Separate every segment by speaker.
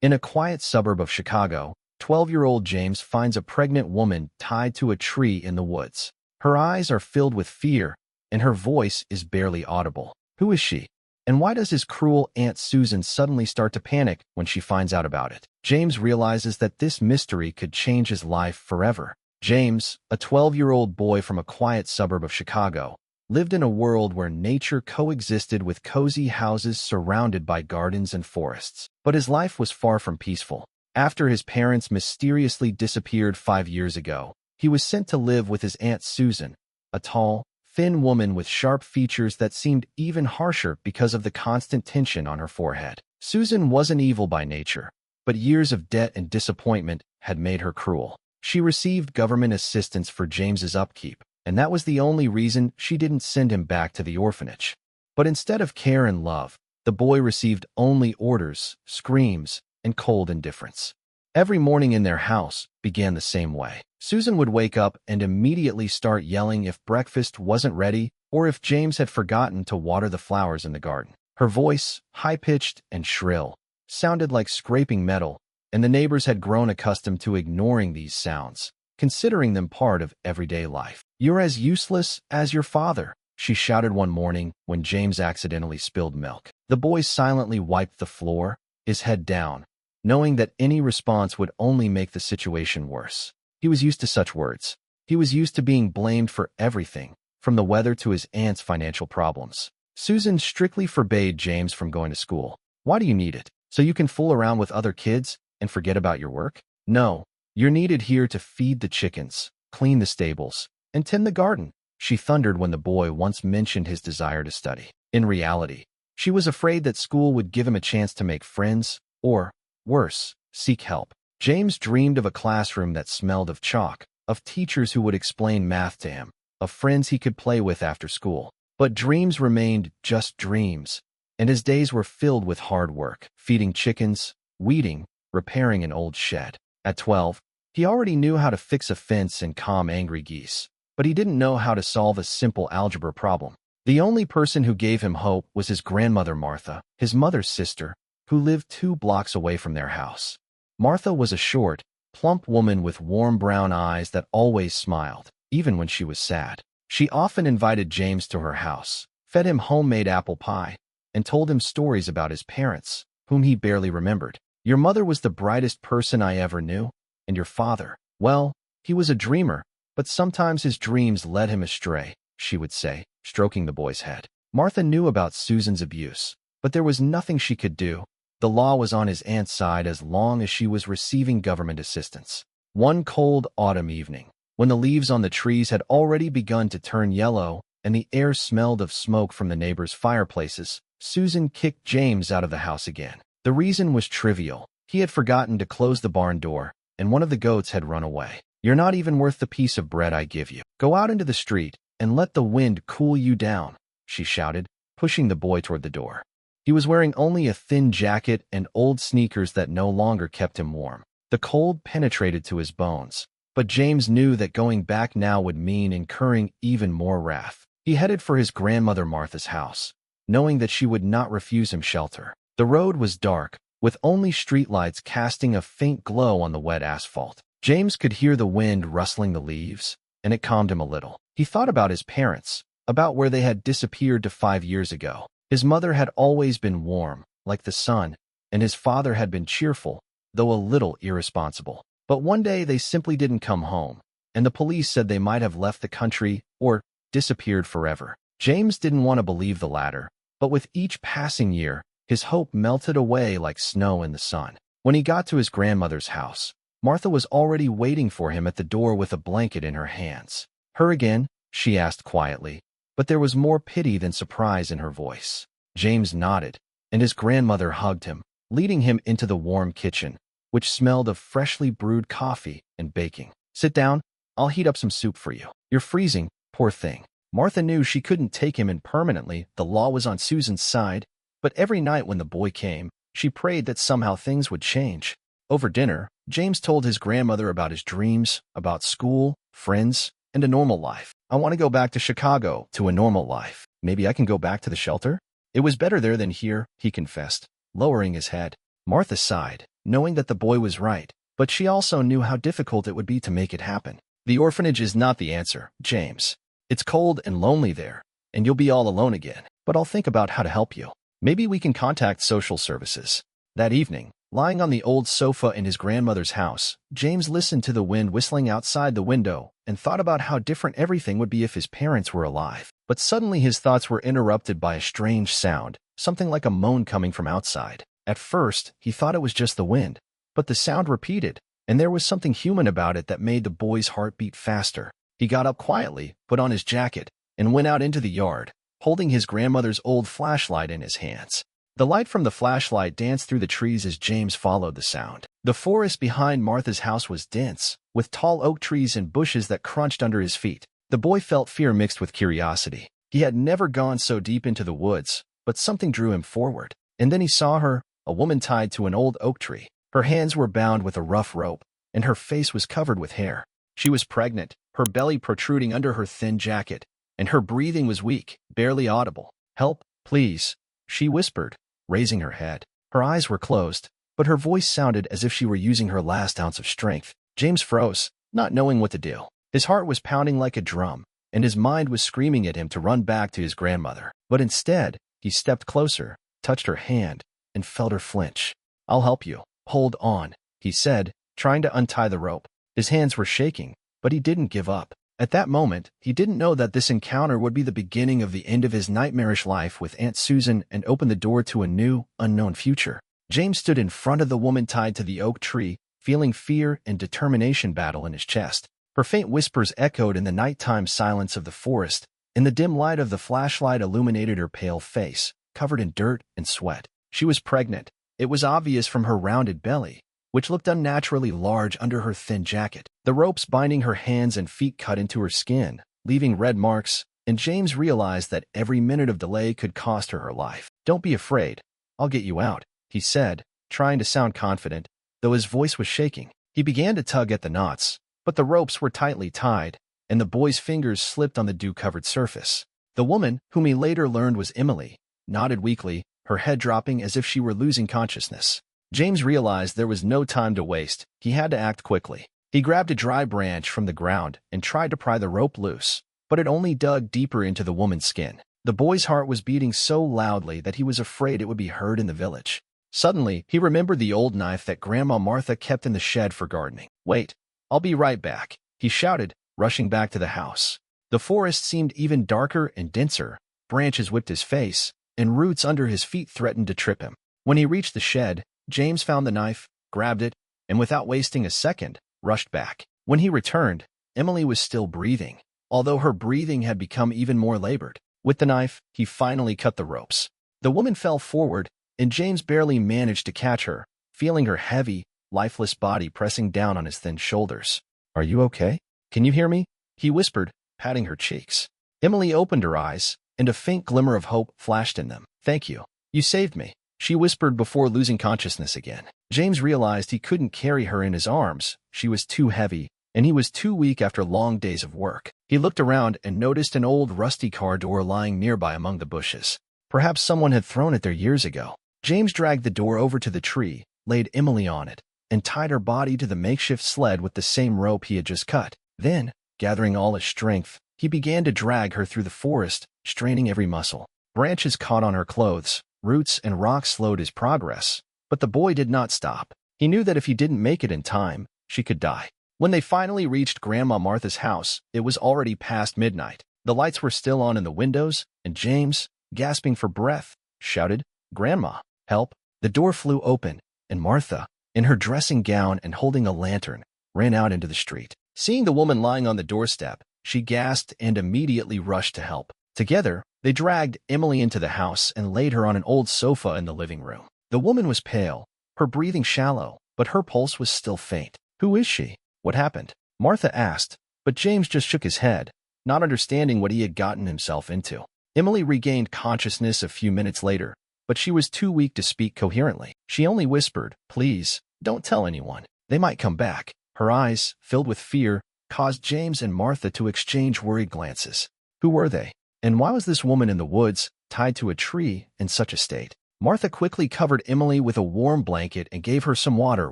Speaker 1: In a quiet suburb of Chicago, 12-year-old James finds a pregnant woman tied to a tree in the woods. Her eyes are filled with fear, and her voice is barely audible. Who is she? And why does his cruel Aunt Susan suddenly start to panic when she finds out about it? James realizes that this mystery could change his life forever. James, a 12-year-old boy from a quiet suburb of Chicago, lived in a world where nature coexisted with cozy houses surrounded by gardens and forests. But his life was far from peaceful. After his parents mysteriously disappeared 5 years ago, he was sent to live with his Aunt Susan, a tall, thin woman with sharp features that seemed even harsher because of the constant tension on her forehead. Susan wasn't evil by nature, but years of debt and disappointment had made her cruel. She received government assistance for James's upkeep, and that was the only reason she didn't send him back to the orphanage. But instead of care and love, the boy received only orders, screams, and cold indifference. Every morning in their house began the same way. Susan would wake up and immediately start yelling if breakfast wasn't ready or if James had forgotten to water the flowers in the garden. Her voice, high-pitched and shrill, sounded like scraping metal, and the neighbors had grown accustomed to ignoring these sounds, considering them part of everyday life. "You're as useless as your father," she shouted one morning when James accidentally spilled milk. The boy silently wiped the floor, his head down, knowing that any response would only make the situation worse. He was used to such words. He was used to being blamed for everything, from the weather to his aunt's financial problems. Susan strictly forbade James from going to school. "Why do you need it? So you can fool around with other kids and forget about your work? No, you're needed here to feed the chickens, clean the stables, and tend the garden," she thundered when the boy once mentioned his desire to study. In reality, she was afraid that school would give him a chance to make friends, or, worse, seek help. James dreamed of a classroom that smelled of chalk, of teachers who would explain math to him, of friends he could play with after school. But dreams remained just dreams, and his days were filled with hard work, feeding chickens, weeding, repairing an old shed. At 12, he already knew how to fix a fence and calm angry geese, but he didn't know how to solve a simple algebra problem. The only person who gave him hope was his grandmother Martha, his mother's sister, who lived 2 blocks away from their house. Martha was a short, plump woman with warm brown eyes that always smiled, even when she was sad. She often invited James to her house, fed him homemade apple pie, and told him stories about his parents, whom he barely remembered. "Your mother was the brightest person I ever knew, and your father, well, he was a dreamer, but sometimes his dreams led him astray," she would say, stroking the boy's head. Martha knew about Susan's abuse, but there was nothing she could do. The law was on his aunt's side as long as she was receiving government assistance. One cold autumn evening, when the leaves on the trees had already begun to turn yellow and the air smelled of smoke from the neighbors' fireplaces, Susan kicked James out of the house again. The reason was trivial. He had forgotten to close the barn door, and one of the goats had run away. "You're not even worth the piece of bread I give you. Go out into the street and let the wind cool you down," she shouted, pushing the boy toward the door. He was wearing only a thin jacket and old sneakers that no longer kept him warm. The cold penetrated to his bones, but James knew that going back now would mean incurring even more wrath. He headed for his grandmother Martha's house, knowing that she would not refuse him shelter. The road was dark, with only streetlights casting a faint glow on the wet asphalt. James could hear the wind rustling the leaves, and it calmed him a little. He thought about his parents, about where they had disappeared to 5 years ago. His mother had always been warm, like the sun, and his father had been cheerful, though a little irresponsible. But one day they simply didn't come home, and the police said they might have left the country or disappeared forever. James didn't want to believe the latter, but with each passing year, his hope melted away like snow in the sun. When he got to his grandmother's house, Martha was already waiting for him at the door with a blanket in her hands. "Her again?" she asked quietly, but there was more pity than surprise in her voice. James nodded, and his grandmother hugged him, leading him into the warm kitchen, which smelled of freshly brewed coffee and baking. "Sit down, I'll heat up some soup for you. You're freezing, poor thing." Martha knew she couldn't take him in permanently. The law was on Susan's side, but every night when the boy came, she prayed that somehow things would change. Over dinner, James told his grandmother about his dreams, about school, friends, and a normal life. "I want to go back to Chicago, to a normal life. Maybe I can go back to the shelter?" "It was better there than here," he confessed, lowering his head. Martha sighed. knowing that the boy was right, but she also knew how difficult it would be to make it happen. The orphanage is not the answer, James. It's cold and lonely there, and you'll be all alone again. But I'll think about how to help you. Maybe we can contact social services. That evening, lying on the old sofa in his grandmother's house, James listened to the wind whistling outside the window and thought about how different everything would be if his parents were alive. But suddenly his thoughts were interrupted by a strange sound, something like a moan coming from outside. At first, he thought it was just the wind, but the sound repeated, and there was something human about it that made the boy's heart beat faster. He got up quietly, put on his jacket, and went out into the yard, holding his grandmother's old flashlight in his hands. The light from the flashlight danced through the trees as James followed the sound. The forest behind Martha's house was dense, with tall oak trees and bushes that crunched under his feet. The boy felt fear mixed with curiosity. He had never gone so deep into the woods, but something drew him forward. And then he saw her, a woman tied to an old oak tree. Her hands were bound with a rough rope, and her face was covered with hair. She was pregnant, her belly protruding under her thin jacket, and her breathing was weak, barely audible. "Help, please," she whispered, raising her head. Her eyes were closed, but her voice sounded as if she were using her last ounce of strength. James froze, not knowing what to do. His heart was pounding like a drum, and his mind was screaming at him to run back to his grandmother. But instead, he stepped closer, touched her hand, and felt her flinch. "I'll help you. Hold on," he said, trying to untie the rope. His hands were shaking, but he didn't give up. At that moment, he didn't know that this encounter would be the beginning of the end of his nightmarish life with Aunt Susan and open the door to a new, unknown future. James stood in front of the woman tied to the oak tree, feeling fear and determination battle in his chest. Her faint whispers echoed in the nighttime silence of the forest, and the dim light of the flashlight illuminated her pale face, covered in dirt and sweat. She was pregnant. It was obvious from her rounded belly, which looked unnaturally large under her thin jacket. The ropes binding her hands and feet cut into her skin, leaving red marks, and James realized that every minute of delay could cost her her life. "Don't be afraid. I'll get you out," he said, trying to sound confident, though his voice was shaking. He began to tug at the knots, but the ropes were tightly tied, and the boy's fingers slipped on the dew-covered surface. The woman, whom he later learned was Emily, nodded weakly, her head dropping as if she were losing consciousness. James realized there was no time to waste. He had to act quickly. He grabbed a dry branch from the ground and tried to pry the rope loose, but it only dug deeper into the woman's skin. The boy's heart was beating so loudly that he was afraid it would be heard in the village. Suddenly, he remembered the old knife that Grandma Martha kept in the shed for gardening. "Wait, I'll be right back," he shouted, rushing back to the house. The forest seemed even darker and denser. Branches whipped his face, and roots under his feet threatened to trip him. When he reached the shed, James found the knife, grabbed it, and without wasting a second, rushed back. When he returned, Emily was still breathing, although her breathing had become even more labored. With the knife, he finally cut the ropes. The woman fell forward, and James barely managed to catch her, feeling her heavy, lifeless body pressing down on his thin shoulders. "Are you okay? Can you hear me?" he whispered, patting her cheeks. Emily opened her eyes, and a faint glimmer of hope flashed in them. "Thank you. You saved me," she whispered before losing consciousness again. James realized he couldn't carry her in his arms. She was too heavy, and he was too weak after long days of work. He looked around and noticed an old rusty car door lying nearby among the bushes. Perhaps someone had thrown it there years ago. James dragged the door over to the tree, laid Emily on it, and tied her body to the makeshift sled with the same rope he had just cut. Then, gathering all his strength, he began to drag her through the forest, straining every muscle. Branches caught on her clothes, roots and rocks slowed his progress, but the boy did not stop. He knew that if he didn't make it in time, she could die. When they finally reached Grandma Martha's house, it was already past midnight. The lights were still on in the windows, and James, gasping for breath, shouted, "Grandma, help!" The door flew open, and Martha, in her dressing gown and holding a lantern, ran out into the street. Seeing the woman lying on the doorstep, she gasped and immediately rushed to help. Together, they dragged Emily into the house and laid her on an old sofa in the living room. The woman was pale, her breathing shallow, but her pulse was still faint. "Who is she? What happened?" Martha asked, but James just shook his head, not understanding what he had gotten himself into. Emily regained consciousness a few minutes later, but she was too weak to speak coherently. She only whispered, "Please, don't tell anyone. They might come back." Her eyes, filled with fear, caused James and Martha to exchange worried glances. Who were they? And why was this woman in the woods, tied to a tree, in such a state? Martha quickly covered Emily with a warm blanket and gave her some water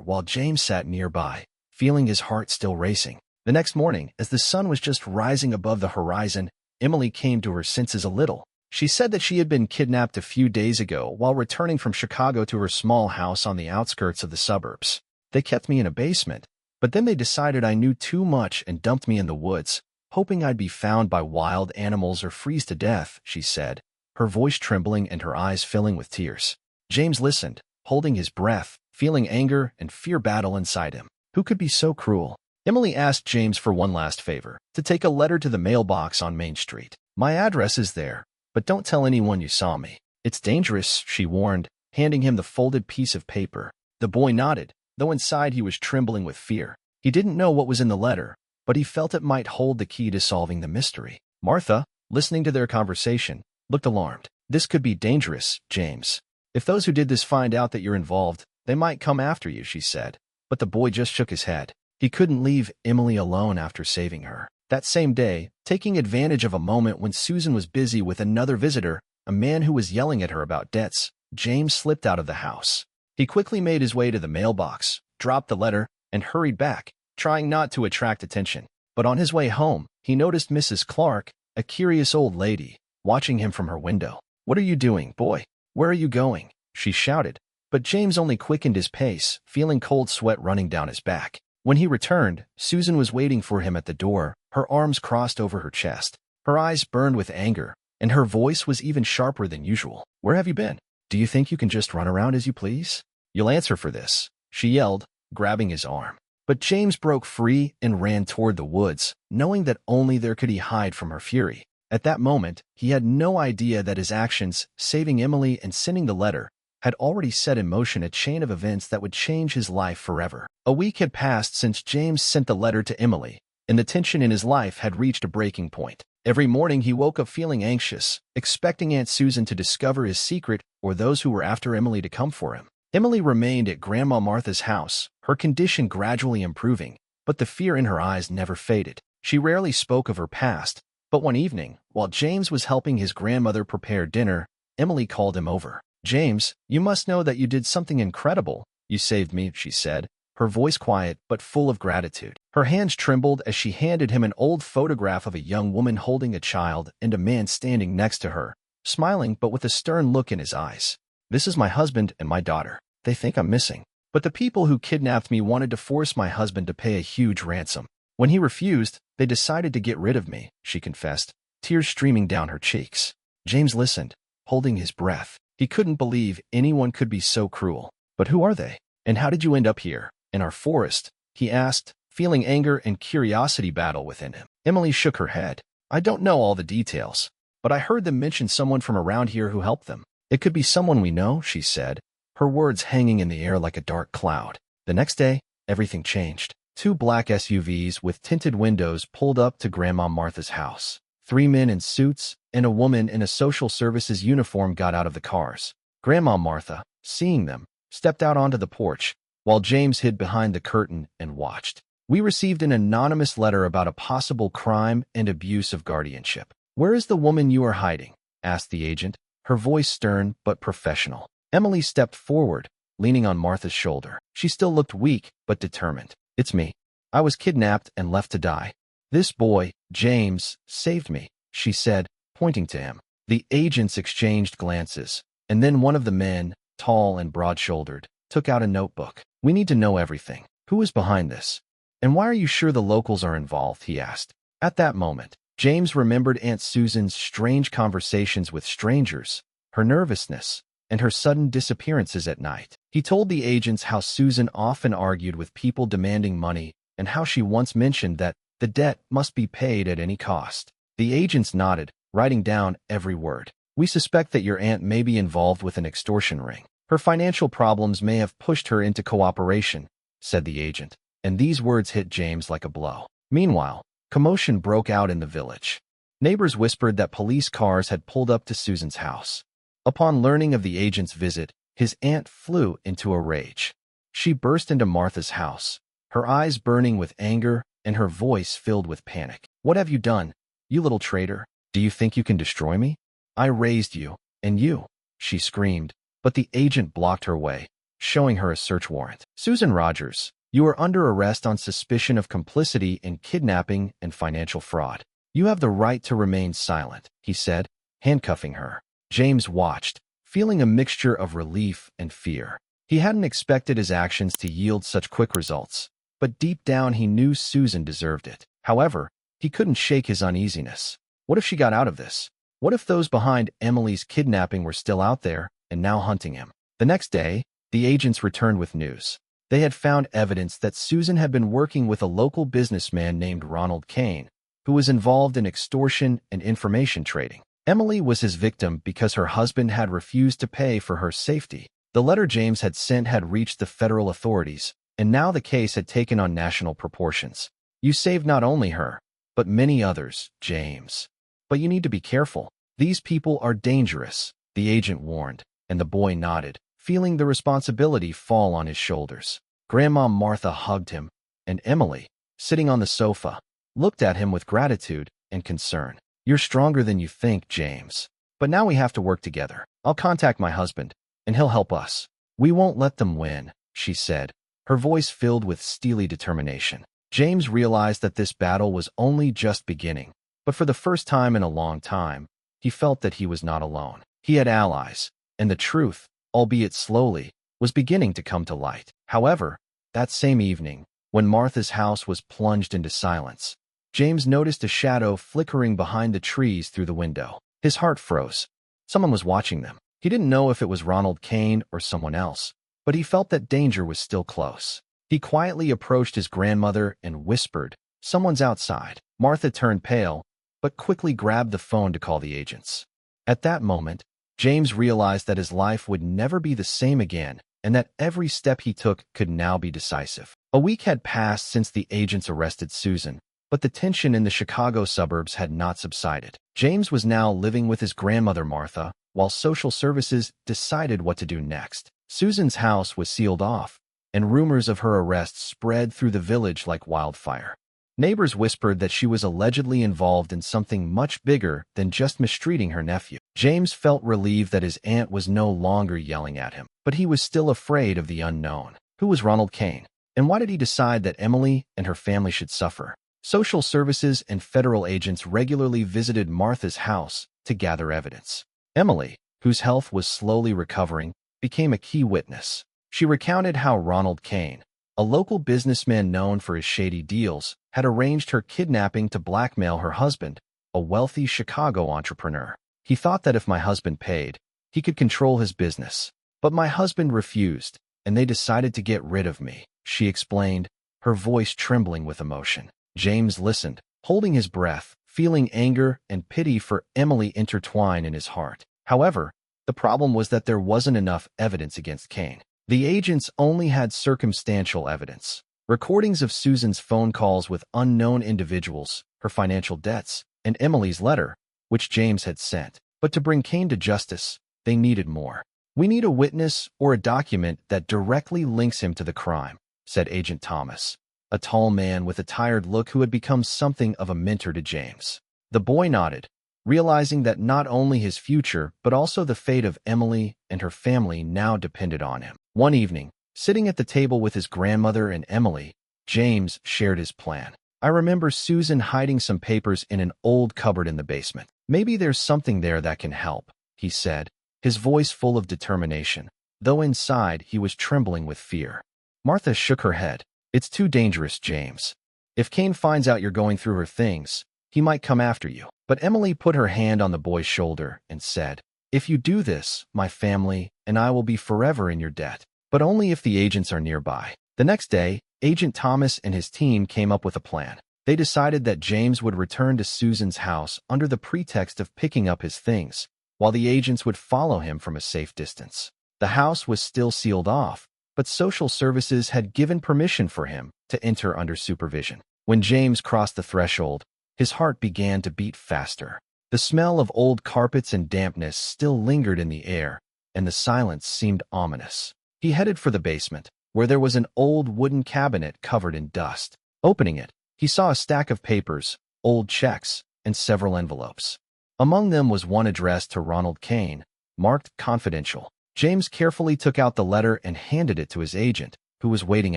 Speaker 1: while James sat nearby, feeling his heart still racing. The next morning, as the sun was just rising above the horizon, Emily came to her senses a little. She said that she had been kidnapped a few days ago while returning from Chicago to her small house on the outskirts of the suburbs. They kept me in a basement, but then they decided I knew too much and dumped me in the woods, hoping I'd be found by wild animals or freeze to death, she said, her voice trembling and her eyes filling with tears. James listened, holding his breath, feeling anger and fear battle inside him. Who could be so cruel? Emily asked James for one last favor, to take a letter to the mailbox on Main Street. My address is there, but don't tell anyone you saw me. It's dangerous, she warned, handing him the folded piece of paper. The boy nodded, though inside he was trembling with fear. He didn't know what was in the letter, but he felt it might hold the key to solving the mystery. Martha, listening to their conversation, looked alarmed. This could be dangerous, James. If those who did this find out that you're involved, they might come after you, she said. But the boy just shook his head. He couldn't leave Emily alone after saving her. That same day, taking advantage of a moment when Susan was busy with another visitor, a man who was yelling at her about debts, James slipped out of the house. He quickly made his way to the mailbox, dropped the letter, and hurried back, trying not to attract attention. But on his way home, he noticed Mrs. Clark, a curious old lady, watching him from her window. "What are you doing, boy? Where are you going?" she shouted. But James only quickened his pace, feeling cold sweat running down his back. When he returned, Susan was waiting for him at the door, her arms crossed over her chest. Her eyes burned with anger, and her voice was even sharper than usual. "Where have you been? Do you think you can just run around as you please? You'll answer for this," she yelled, grabbing his arm. But James broke free and ran toward the woods, knowing that only there could he hide from her fury. At that moment, he had no idea that his actions, saving Emily and sending the letter, had already set in motion a chain of events that would change his life forever. A week had passed since James sent the letter to Emily, and the tension in his life had reached a breaking point. Every morning he woke up feeling anxious, expecting Aunt Susan to discover his secret or those who were after Emily to come for him. Emily remained at Grandma Martha's house, her condition gradually improving, but the fear in her eyes never faded. She rarely spoke of her past, but one evening, while James was helping his grandmother prepare dinner, Emily called him over. "James, you must know that you did something incredible. You saved me," she said, her voice quiet but full of gratitude. Her hands trembled as she handed him an old photograph of a young woman holding a child and a man standing next to her, smiling but with a stern look in his eyes. "This is my husband and my daughter. They think I'm missing. But the people who kidnapped me wanted to force my husband to pay a huge ransom. When he refused, they decided to get rid of me," she confessed, tears streaming down her cheeks. James listened, holding his breath. He couldn't believe anyone could be so cruel. "But who are they? And how did you end up here, in our forest?" he asked, feeling anger and curiosity battle within him. Emily shook her head. "I don't know all the details, but I heard them mention someone from around here who helped them. It could be someone we know," she said, her words hanging in the air like a dark cloud. The next day, everything changed. 2 black SUVs with tinted windows pulled up to Grandma Martha's house. 3 men in suits and a woman in a social services uniform got out of the cars. Grandma Martha, seeing them, stepped out onto the porch, while James hid behind the curtain and watched. "We received an anonymous letter about a possible crime and abuse of guardianship. Where is the woman you are hiding?" asked the agent, her voice stern but professional. Emily stepped forward, leaning on Martha's shoulder. She still looked weak but determined. "It's me. I was kidnapped and left to die. This boy, James, saved me," she said, pointing to him. The agents exchanged glances, and then one of the men, tall and broad-shouldered, took out a notebook. "We need to know everything. Who is behind this? And why are you sure the locals are involved?" he asked. At that moment, James remembered Aunt Susan's strange conversations with strangers, her nervousness, and her sudden disappearances at night. He told the agents how Susan often argued with people demanding money and how she once mentioned that the debt must be paid at any cost. The agents nodded, writing down every word. "We suspect that your aunt may be involved with an extortion ring. Her financial problems may have pushed her into cooperation," said the agent, and these words hit James like a blow. Meanwhile, commotion broke out in the village. Neighbors whispered that police cars had pulled up to Susan's house. Upon learning of the agent's visit, his aunt flew into a rage. She burst into Martha's house, her eyes burning with anger and her voice filled with panic. "What have you done, you little traitor? Do you think you can destroy me? I raised you, and you," she screamed, but the agent blocked her way, showing her a search warrant. "Susan Rogers, you are under arrest on suspicion of complicity in kidnapping and financial fraud. You have the right to remain silent," he said, handcuffing her. James watched, feeling a mixture of relief and fear. He hadn't expected his actions to yield such quick results, but deep down he knew Susan deserved it. However, he couldn't shake his uneasiness. What if she got out of this? What if those behind Emily's kidnapping were still out there and now hunting him? The next day, the agents returned with news. They had found evidence that Susan had been working with a local businessman named Ronald Kane, who was involved in extortion and information trading. Emily was his victim because her husband had refused to pay for her safety. The letter James had sent had reached the federal authorities, and now the case had taken on national proportions. "You saved not only her, but many others, James. But you need to be careful. These people are dangerous," the agent warned, and the boy nodded, feeling the responsibility fall on his shoulders. Grandma Martha hugged him, and Emily, sitting on the sofa, looked at him with gratitude and concern. "You're stronger than you think, James. But now we have to work together. I'll contact my husband, and he'll help us. We won't let them win," she said, her voice filled with steely determination. James realized that this battle was only just beginning, but for the first time in a long time, he felt that he was not alone. He had allies, and the truth, albeit slowly, was beginning to come to light. However, that same evening, when Martha's house was plunged into silence, James noticed a shadow flickering behind the trees through the window. His heart froze. Someone was watching them. He didn't know if it was Ronald Kane or someone else, but he felt that danger was still close. He quietly approached his grandmother and whispered, "Someone's outside." Martha turned pale, but quickly grabbed the phone to call the agents. At that moment, James realized that his life would never be the same again, and that every step he took could now be decisive. A week had passed since the agents arrested Susan, but the tension in the Chicago suburbs had not subsided. James was now living with his grandmother Martha, while social services decided what to do next. Susan's house was sealed off, and rumors of her arrest spread through the village like wildfire. Neighbors whispered that she was allegedly involved in something much bigger than just mistreating her nephew. James felt relieved that his aunt was no longer yelling at him, but he was still afraid of the unknown. Who was Ronald Kane? And why did he decide that Emily and her family should suffer? Social services and federal agents regularly visited Martha's house to gather evidence. Emily, whose health was slowly recovering, became a key witness. She recounted how Ronald Kane, a local businessman known for his shady deals, had arranged her kidnapping to blackmail her husband, a wealthy Chicago entrepreneur. "He thought that if my husband paid, he could control his business. But my husband refused, and they decided to get rid of me," she explained, her voice trembling with emotion. James listened, holding his breath, feeling anger and pity for Emily intertwine in his heart. However, the problem was that there wasn't enough evidence against Kane. The agents only had circumstantial evidence. Recordings of Susan's phone calls with unknown individuals, her financial debts, and Emily's letter, which James had sent. But to bring Kane to justice, they needed more. "We need a witness or a document that directly links him to the crime," said Agent Thomas, a tall man with a tired look who had become something of a mentor to James. The boy nodded, realizing that not only his future but also the fate of Emily and her family now depended on him. One evening, sitting at the table with his grandmother and Emily, James shared his plan. "I remember Susan hiding some papers in an old cupboard in the basement. Maybe there's something there that can help," he said, his voice full of determination, though inside he was trembling with fear. Martha shook her head. "It's too dangerous, James. If Kane finds out you're going through her things, he might come after you." But Emily put her hand on the boy's shoulder and said, "If you do this, my family and I will be forever in your debt, but only if the agents are nearby." The next day, Agent Thomas and his team came up with a plan. They decided that James would return to Susan's house under the pretext of picking up his things, while the agents would follow him from a safe distance. The house was still sealed off, but social services had given permission for him to enter under supervision. When James crossed the threshold, his heart began to beat faster. The smell of old carpets and dampness still lingered in the air, and the silence seemed ominous. He headed for the basement, where there was an old wooden cabinet covered in dust. Opening it, he saw a stack of papers, old checks, and several envelopes. Among them was one addressed to Ronald Kane, marked confidential. James carefully took out the letter and handed it to his agent, who was waiting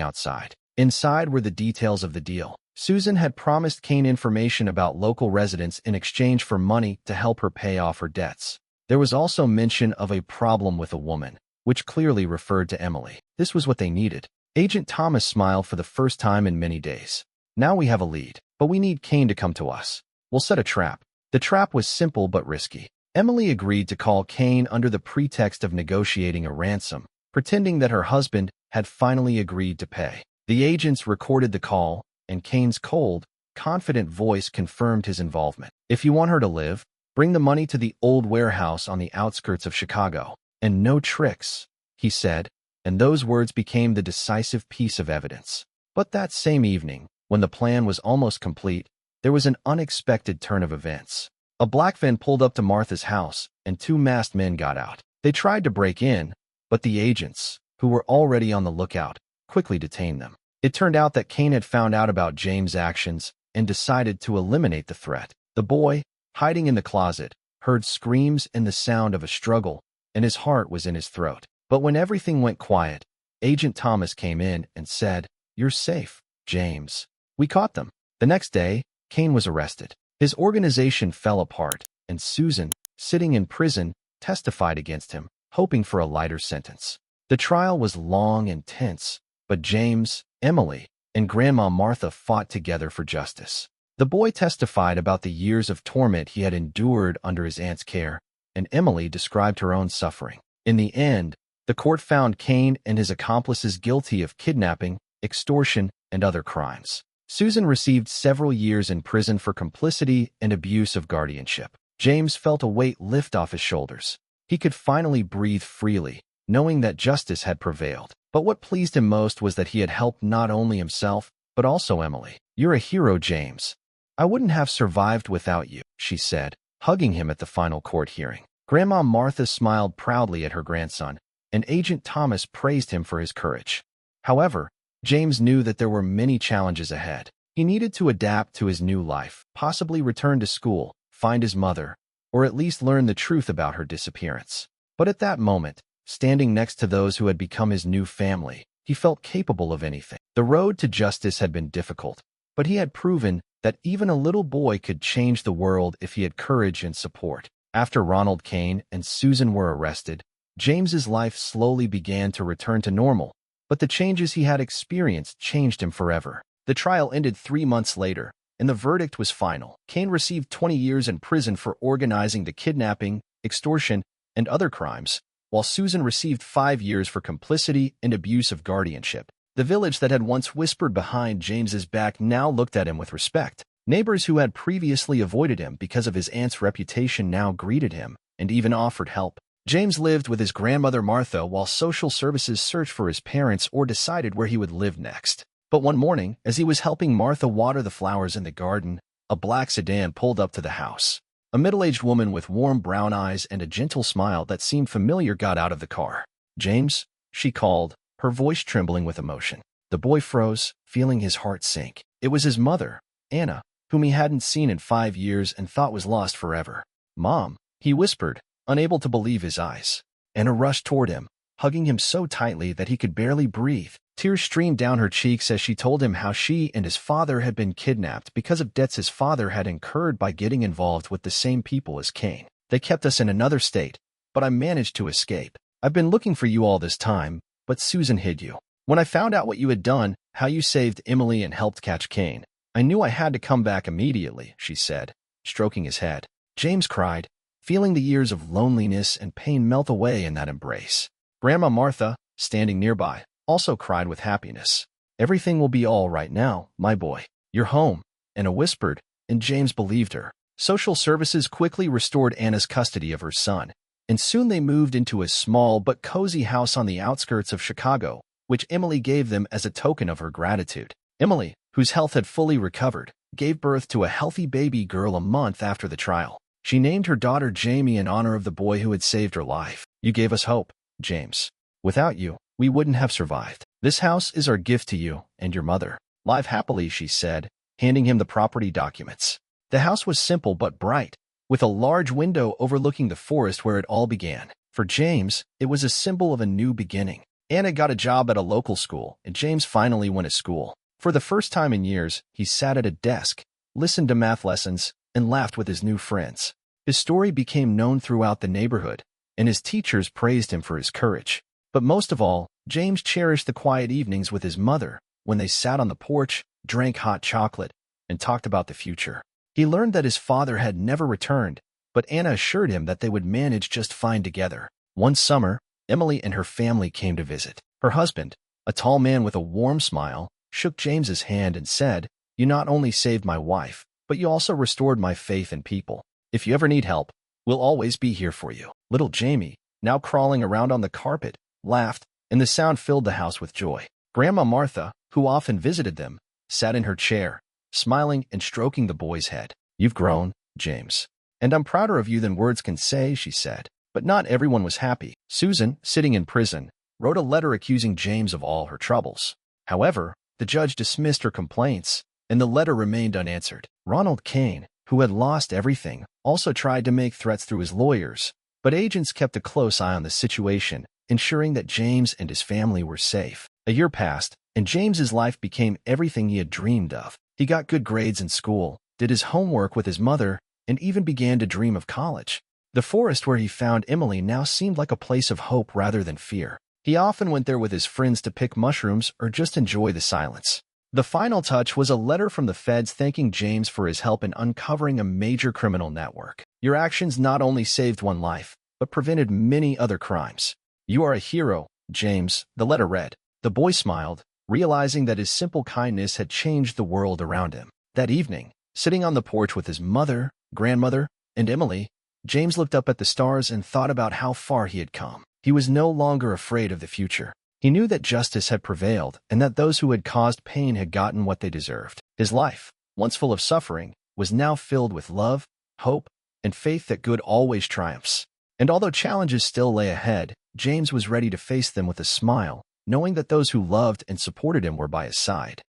Speaker 1: outside. Inside were the details of the deal. Susan had promised Kane information about local residents in exchange for money to help her pay off her debts. There was also mention of a problem with a woman, which clearly referred to Emily. This was what they needed. Agent Thomas smiled for the first time in many days. Now we have a lead, but we need Kane to come to us. We'll set a trap. The trap was simple but risky. Emily agreed to call Kane under the pretext of negotiating a ransom, pretending that her husband had finally agreed to pay. The agents recorded the call, and Kane's cold, confident voice confirmed his involvement. If you want her to live, bring the money to the old warehouse on the outskirts of Chicago. And no tricks, he said, and those words became the decisive piece of evidence. But that same evening, when the plan was almost complete, there was an unexpected turn of events. A black van pulled up to Martha's house, and two masked men got out. They tried to break in, but the agents, who were already on the lookout, quickly detained them. It turned out that Kane had found out about James' actions and decided to eliminate the threat. The boy, hiding in the closet, heard screams and the sound of a struggle, and his heart was in his throat. But when everything went quiet, Agent Thomas came in and said, "You're safe, James. We caught them." The next day, Kane was arrested. His organization fell apart, and Susan, sitting in prison, testified against him, hoping for a lighter sentence. The trial was long and tense, but James, Emily, and Grandma Martha fought together for justice. The boy testified about the years of torment he had endured under his aunt's care, and Emily described her own suffering. In the end, the court found Kane and his accomplices guilty of kidnapping, extortion, and other crimes. Susan received several years in prison for complicity and abuse of guardianship. James felt a weight lift off his shoulders. He could finally breathe freely, knowing that justice had prevailed. But what pleased him most was that he had helped not only himself, but also Emily. "You're a hero, James. I wouldn't have survived without you," she said, hugging him at the final court hearing. Grandma Martha smiled proudly at her grandson, and Agent Thomas praised him for his courage. However, James knew that there were many challenges ahead. He needed to adapt to his new life, possibly return to school, find his mother, or at least learn the truth about her disappearance. But at that moment, standing next to those who had become his new family, he felt capable of anything. The road to justice had been difficult, but he had proven that even a little boy could change the world if he had courage and support. After Ronald Kane and Susan were arrested, James's life slowly began to return to normal, but the changes he had experienced changed him forever. The trial ended 3 months later, and the verdict was final. Kane received 20 years in prison for organizing the kidnapping, extortion, and other crimes, while Susan received 5 years for complicity and abuse of guardianship. The village that had once whispered behind James's back now looked at him with respect. Neighbors who had previously avoided him because of his aunt's reputation now greeted him and even offered help. James lived with his grandmother Martha while social services searched for his parents or decided where he would live next. But one morning, as he was helping Martha water the flowers in the garden, a black sedan pulled up to the house. A middle-aged woman with warm brown eyes and a gentle smile that seemed familiar got out of the car. "James," she called, her voice trembling with emotion. The boy froze, feeling his heart sink. It was his mother, Anna, whom he hadn't seen in 5 years and thought was lost forever. "Mom," he whispered, unable to believe his eyes. Anna rushed toward him, hugging him so tightly that he could barely breathe. Tears streamed down her cheeks as she told him how she and his father had been kidnapped because of debts his father had incurred by getting involved with the same people as Kane. "They kept us in another state, but I managed to escape. I've been looking for you all this time, but Susan hid you. When I found out what you had done, how you saved Emily and helped catch Kane, I knew I had to come back immediately," she said, stroking his head. James cried, feeling the years of loneliness and pain melt away in that embrace. Grandma Martha, standing nearby, also cried with happiness. "Everything will be all right now, my boy. You're home," Anna whispered, and James believed her. Social services quickly restored Anna's custody of her son, and soon they moved into a small but cozy house on the outskirts of Chicago, which Emily gave them as a token of her gratitude. Emily, whose health had fully recovered, gave birth to a healthy baby girl a month after the trial. She named her daughter Jamie in honor of the boy who had saved her life. "You gave us hope, James. Without you, we wouldn't have survived. This house is our gift to you and your mother. Live happily," she said, handing him the property documents. The house was simple but bright, with a large window overlooking the forest where it all began. For James, it was a symbol of a new beginning. Anna got a job at a local school, and James finally went to school. For the first time in years, he sat at a desk, listened to math lessons, and laughed with his new friends. His story became known throughout the neighborhood, and his teachers praised him for his courage. But most of all, James cherished the quiet evenings with his mother, when they sat on the porch, drank hot chocolate, and talked about the future. He learned that his father had never returned, but Anna assured him that they would manage just fine together. One summer, Emily and her family came to visit. Her husband, a tall man with a warm smile, shook James's hand and said, "You not only saved my wife, but you also restored my faith in people. If you ever need help, we'll always be here for you." Little Jamie, now crawling around on the carpet, laughed, and the sound filled the house with joy. Grandma Martha, who often visited them, sat in her chair, smiling and stroking the boy's head. "You've grown, James, and I'm prouder of you than words can say," she said. But not everyone was happy. Susan, sitting in prison, wrote a letter accusing James of all her troubles. However, the judge dismissed her complaints, and the letter remained unanswered. Ronald Kane, who had lost everything, also tried to make threats through his lawyers, but agents kept a close eye on the situation, ensuring that James and his family were safe. A year passed, and James's life became everything he had dreamed of. He got good grades in school, did his homework with his mother, and even began to dream of college. The forest where he found Emily now seemed like a place of hope rather than fear. He often went there with his friends to pick mushrooms or just enjoy the silence. The final touch was a letter from the feds thanking James for his help in uncovering a major criminal network. "Your actions not only saved one life, but prevented many other crimes. You are a hero, James," the letter read. The boy smiled, realizing that his simple kindness had changed the world around him. That evening, sitting on the porch with his mother, grandmother, and Emily, James looked up at the stars and thought about how far he had come. He was no longer afraid of the future. He knew that justice had prevailed and that those who had caused pain had gotten what they deserved. His life, once full of suffering, was now filled with love, hope, and faith that good always triumphs. And although challenges still lay ahead, James was ready to face them with a smile, knowing that those who loved and supported him were by his side.